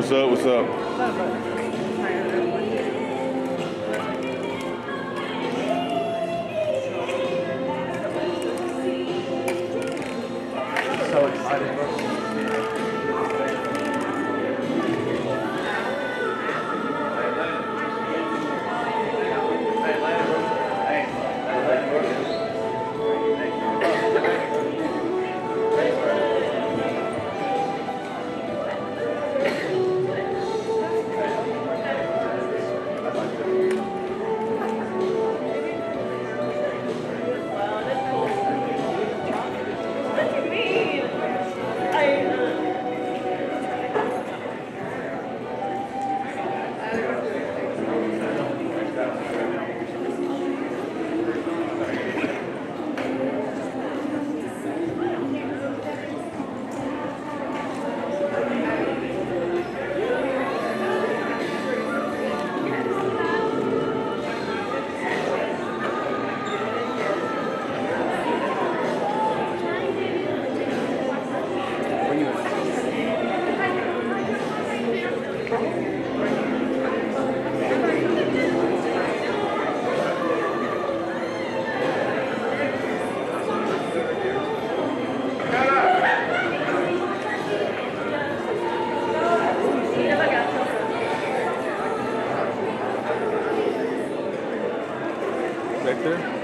What's up? What's up? So excited. Back there?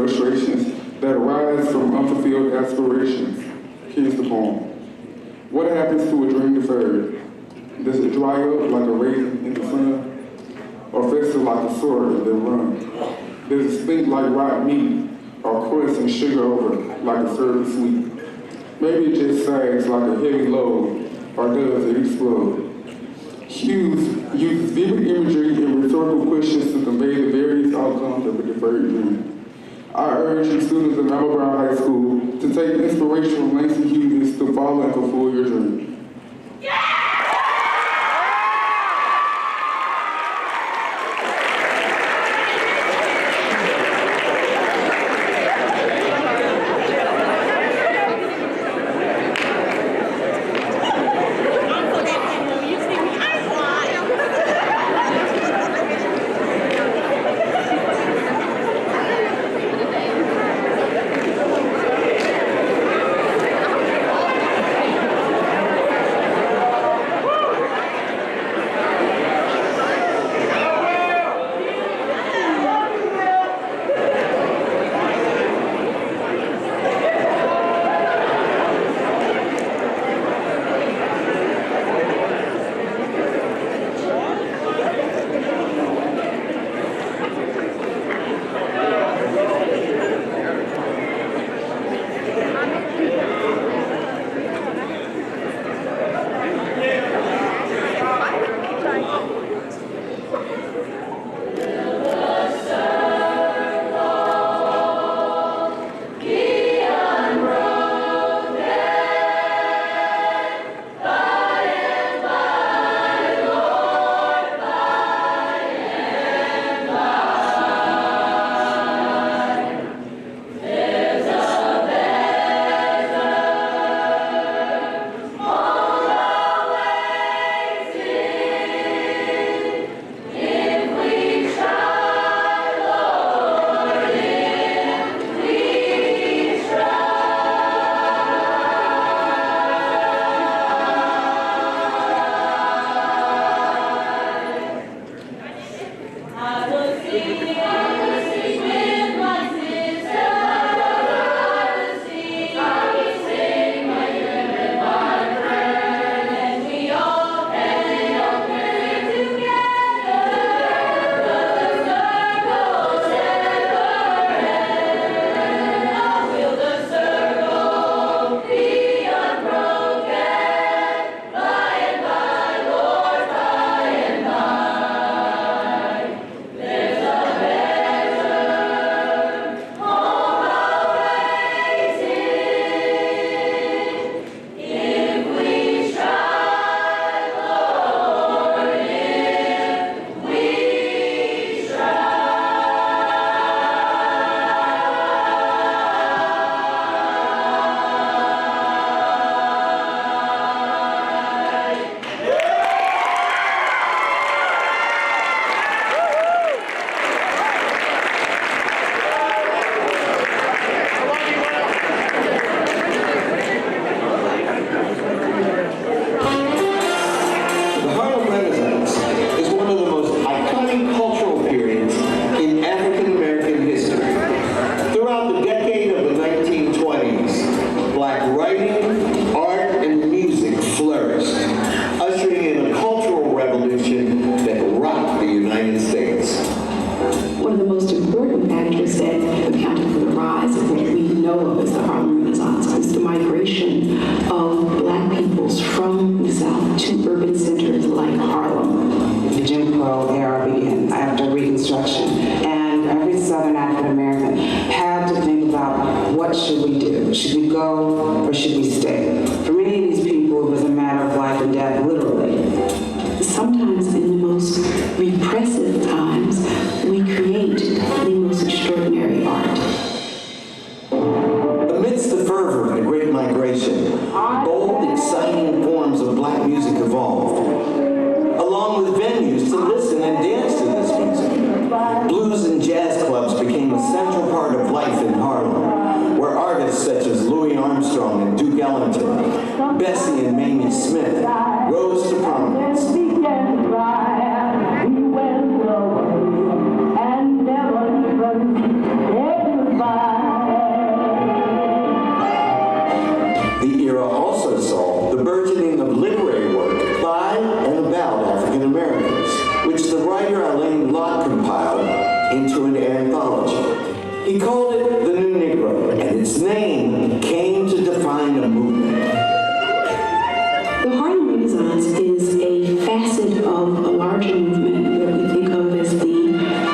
frustrations that arise from unfulfilled aspirations. Here's the poem. What happens to a dream deferred? Does it dry up like a raisin in the sun? Or fester like a sword that runs? Does it stink like rotten meat? Or crust and sugar over like a syrup sweet? Maybe it just sags like a heavy load, or does it explode? Hughes uses vivid imagery and rhetorical questions to convey the various outcomes of a deferred dream. I urge you students of Alma Brown High School to take inspiration from Langston Hughes to follow and fulfill your dream. Bessie and Mamie Smith rose to prominence. And never even said goodbye. He called it the New Negro, and its name came to define a movement. The Harlem Renaissance is a facet of a larger movement that we think of as the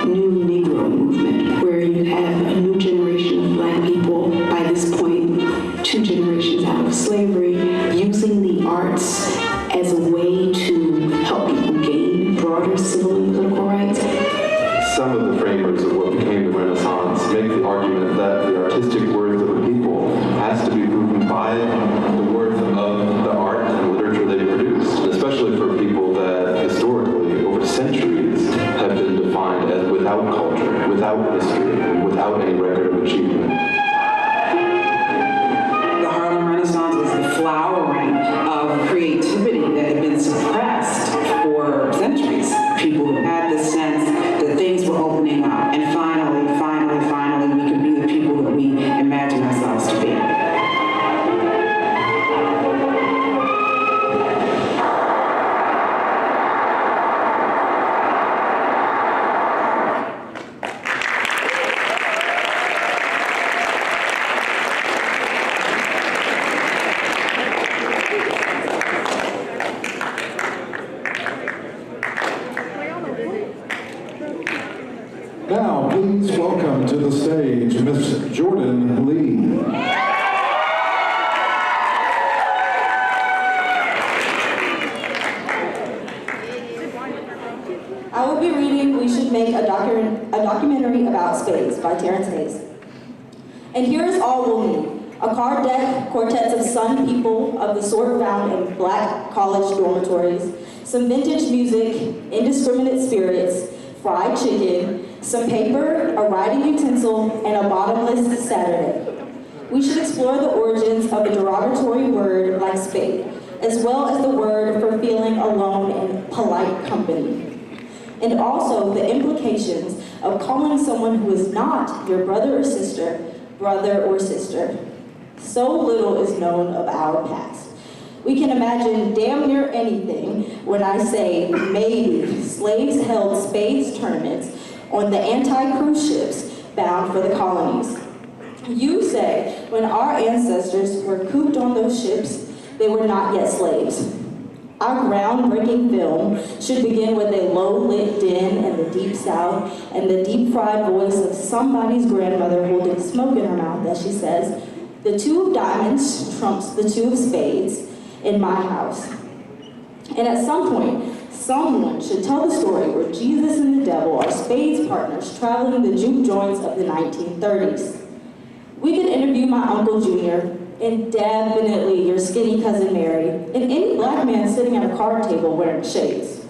New Negro movement, where you have a new generation of Black people, by this point, 2 generations out of slavery, using the arts as a way to help people gain broader civil and political rights. Some of the framers of what became the Renaissance make the argument that the artistic worth of a people has to be proven by the worth of the art and literature they produced, especially for people that historically, over centuries, have been defined as without culture, without history, and without any record of achievement. The Harlem Renaissance was the flowering of creativity that had been suppressed for centuries. People had the sense that things were opening up, and finally, we could be the people that we imagine ourselves to be. Now, please welcome to the stage Miss Jordan Lee. I will be reading We Should Make a Documentary About Spades by Terrence Hayes. And here is all we'll need. A card deck, quartets of sun people of the sort found in Black college dormitories, some vintage music, indiscriminate spirits, fried chicken, some paper, a writing utensil, and a bottomless Saturday. We should explore the origins of a derogatory word like spade, as well as the word for feeling alone in polite company. And also the implications of calling someone who is not your brother or sister, So little is known of our past. We can imagine damn near anything when I say maybe slaves held spades tournaments on the anti-cruise ships bound for the colonies. You say when our ancestors were cooped on those ships, they were not yet slaves. Our groundbreaking film should begin with a low-lit den in the Deep South and the deep-fried voice of somebody's grandmother holding smoke in her mouth as she says, "The 2 of diamonds trumps the 2 of spades in my house." And at some point, someone should tell the story where Jesus and the devil are spades partners traveling the juke joints of the 1930s. We could interview my Uncle Junior, and definitely your skinny cousin Mary, and any Black man sitting at a card table wearing shades.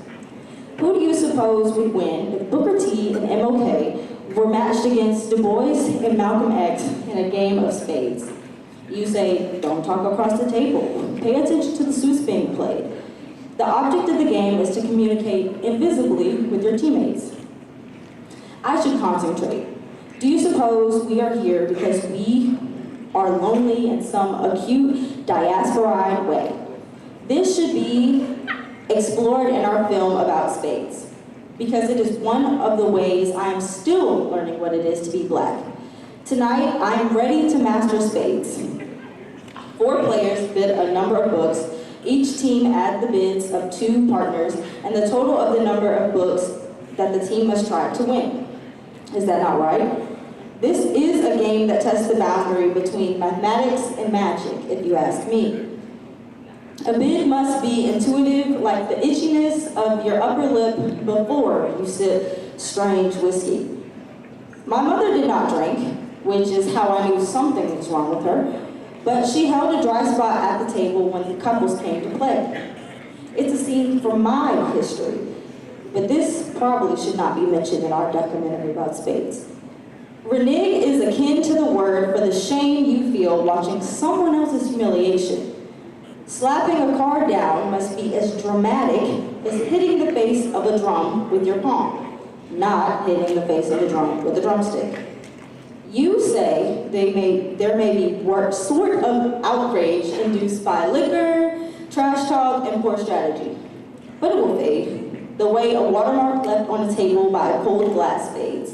Who do you suppose would win if Booker T and MLK were matched against Du Bois and Malcolm X in a game of spades? You say, don't talk across the table. Pay attention to the suits being played. The object of the game is to communicate invisibly with your teammates. I should concentrate. Do you suppose we are here because we are lonely in some acute diasporide way? This should be explored in our film about spades, because it is one of the ways I am still learning what it is to be Black. Tonight, I am ready to master spades. 4 players bid a number of books. Each team adds the bids of 2 partners and the total of the number of books that the team must try to win. Is that not right? This is a game that tests the boundary between mathematics and magic, if you ask me. A bid must be intuitive, like the itchiness of your upper lip before you sip strange whiskey. My mother did not drink, which is how I knew something was wrong with her, but she held a dry spot at the table when the couples came to play. It's a scene from my history, but this probably should not be mentioned in our documentary about spades. Renege is akin to the word for the shame you feel watching someone else's humiliation. Slapping a card down must be as dramatic as hitting the face of a drum with your palm, not hitting the face of a drum with a drumstick. You say there may be sort of outrage induced by liquor, trash talk, and poor strategy, but it will fade, the way a watermark left on a table by a cold glass fades.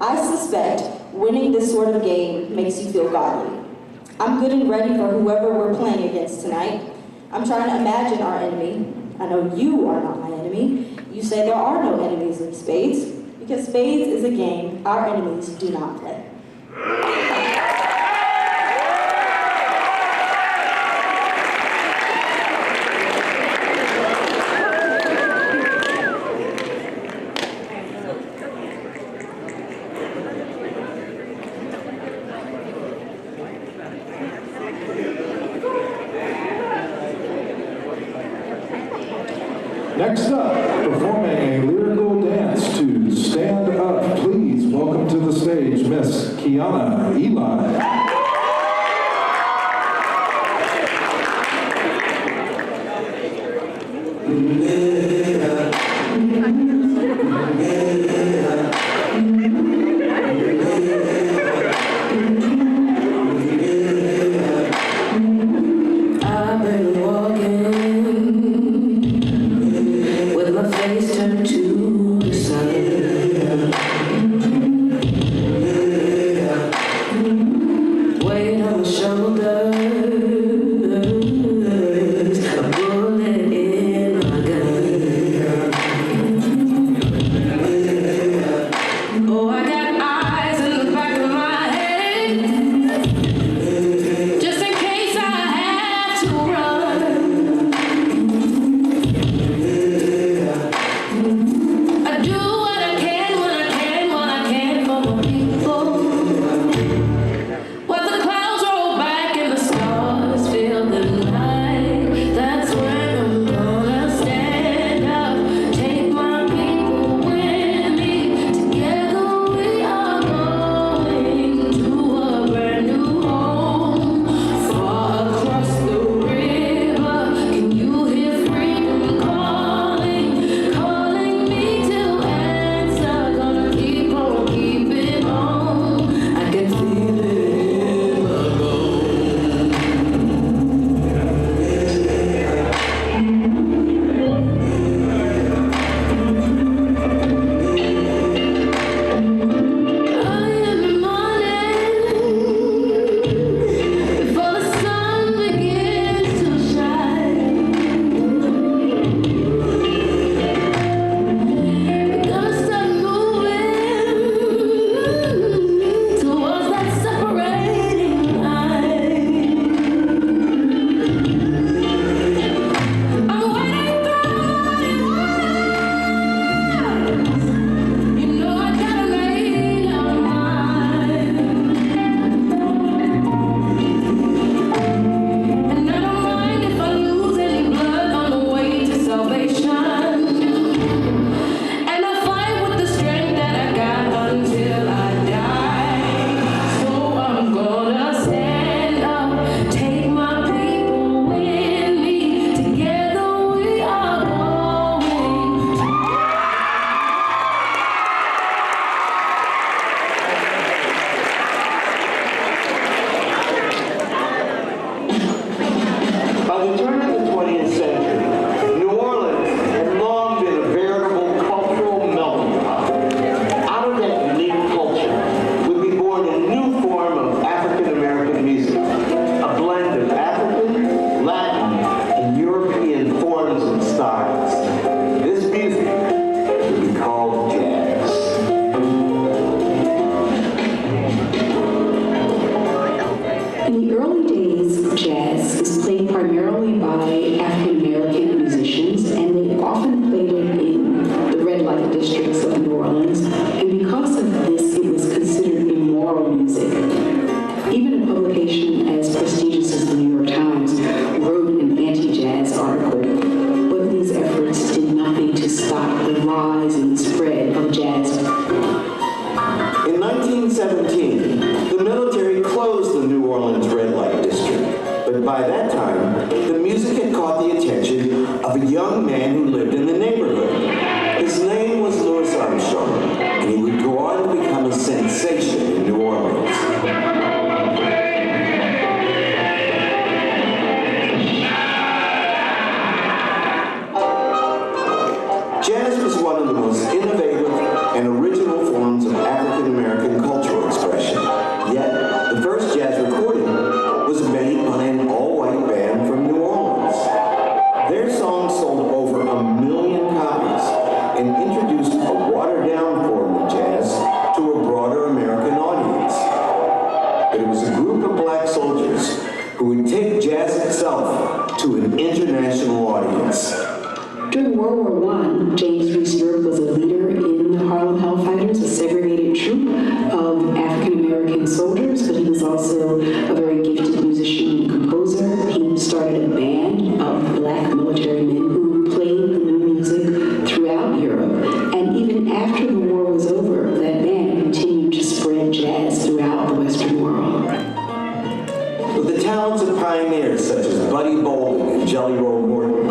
I suspect winning this sort of game makes you feel godly. I'm good and ready for whoever we're playing against tonight. I'm trying to imagine our enemy. I know you are not my enemy. You say there are no enemies in spades, because spades is a game our enemies do not play. Next up, performing a lyrical dance to Stand Up, please welcome to the stage Miss Kiana Eli. I've been walking with my face turned to the sun. Weight on my shoulders, a bullet in my gun. Oh, I got eyes in the back of my head, just in case I have to run. I do what I can when I can, when I can for my people. While the clouds roll back and the stars fill the night, that's when I'm gonna stand up, take my people with me. Together we are going to a brand new home, far across the river. Can you hear freedom calling, calling me to answer? Gonna keep on keeping on. I can feel it in my bones. Early in the morning, before the sun begins to shine, we're gonna start moving towards that separating line. I'm waiting for you know I gotta lay down mine. And I don't mind if I lose any blood on the way to salvation. And I fight with the strength that I got until I die. So I'm gonna stand up, take my people with me. Together we are going. By the turn of the 20th century, New Orleans had long been a veritable cultural melting pot. Out of that unique culture would be born a new form of African-American music, a blend of African, Latin, and European forms and styles. This music would be called jazz. In the early days, jazz was played primarily by African American musicians, and they often played it in the red light districts of New Orleans. And because of this, it was considered immoral music. Even a publication as prestigious as the New York Times wrote an anti-jazz article, but these efforts did nothing to stop the rise and spread of jazz. In 1917, the military closed the New Orleans red light district, but by that time, the music had caught the attention but it was a group of black soldiers who would take jazz itself to an international audience. During World War I, James Reese Europe was a leader in the Harlem Hellfighters, a segregated troop of African-American soldiers, but he was also a very gifted musician and composer. He started a band of black military men who played the new music throughout Europe. And even after the war was over, that band continued to spread jazz throughout the Western world. With the talents of pioneers such as Buddy Bolden and Jelly Roll Morton,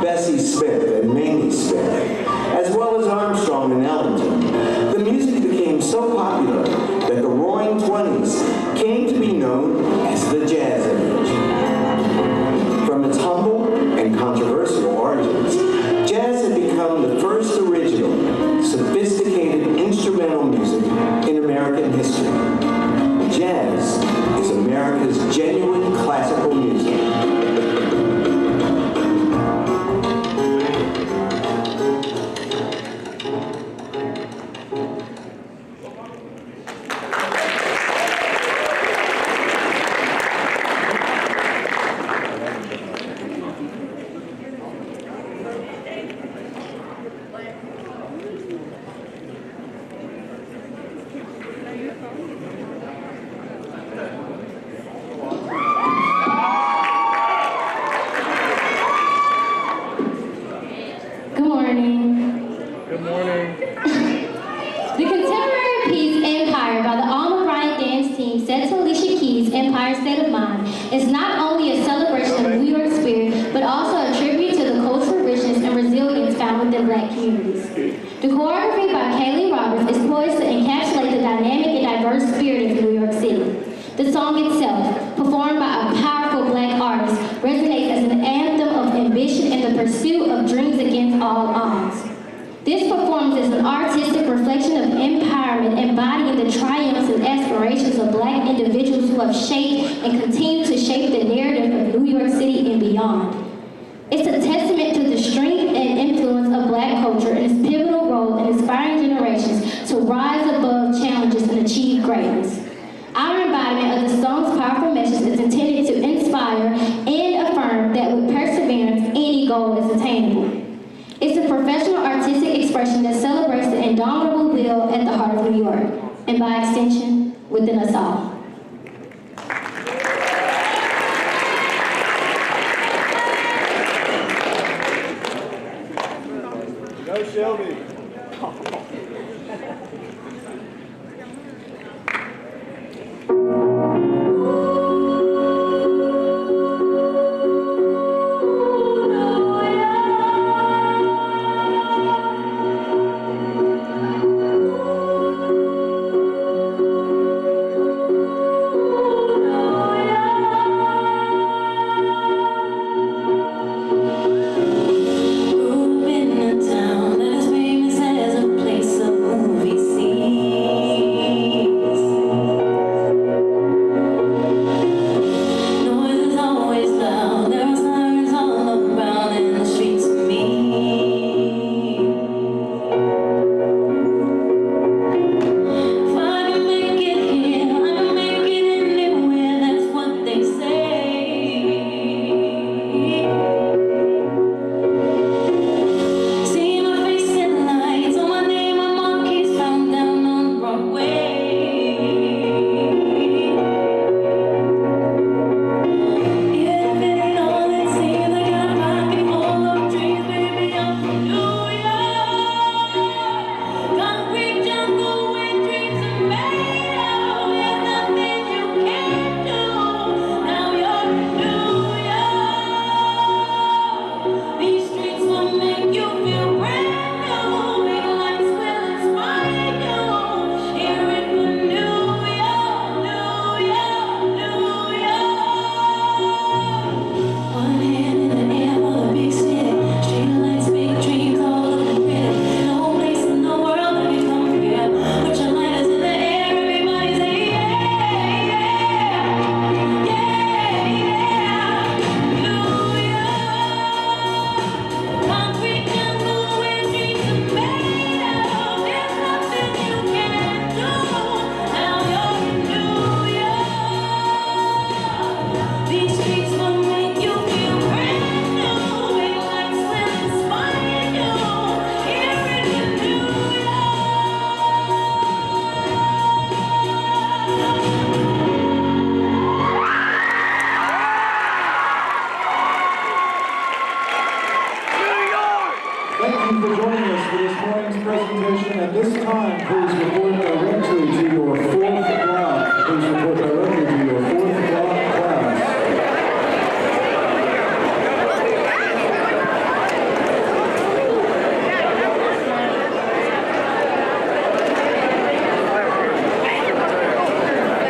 Bessie Smith and Mamie Smith, as well as Armstrong and Ellington, the music became so popular that the Roaring Twenties came to be known as the Jazz Age. From its humble and controversial origins, jazz had become the first original, sophisticated instrumental music in American history. Jazz is America's genuine classical music. Good morning. Good morning. The contemporary piece Empire by the Alma Bryant dance team set to Alicia Keys' Empire State of Mind is not only a celebration of New York spirit, but also a tribute to the cultural richness and resilience found within black communities. The choreography by Kaylee Roberts is poised to encapsulate the dynamic and diverse spirit of New York City. The song itself, performed by a powerful black artist, resonates as an anthem of ambition and the pursuit of dreams against all odds. This performance is an artistic reflection of empowerment, embodying the triumphs and aspirations of black individuals who have shaped and continue to shape the narrative of New York City and beyond. It's a testament to the strength and influence of black culture and its pivotal role in inspiring generations to rise above challenges and achieve greatness. Our embodiment of the song's powerful message is intended to inspire and affirm that with perseverance, any goal is attainable. It's a professional artistic expression that celebrates the indomitable will at the heart of New York, and by extension, within us all. Go Shelby. Grew up in a town that has made Thank you for joining us for this morning's presentation. At this time, please report directly to your fourth block. Please report directly to your fourth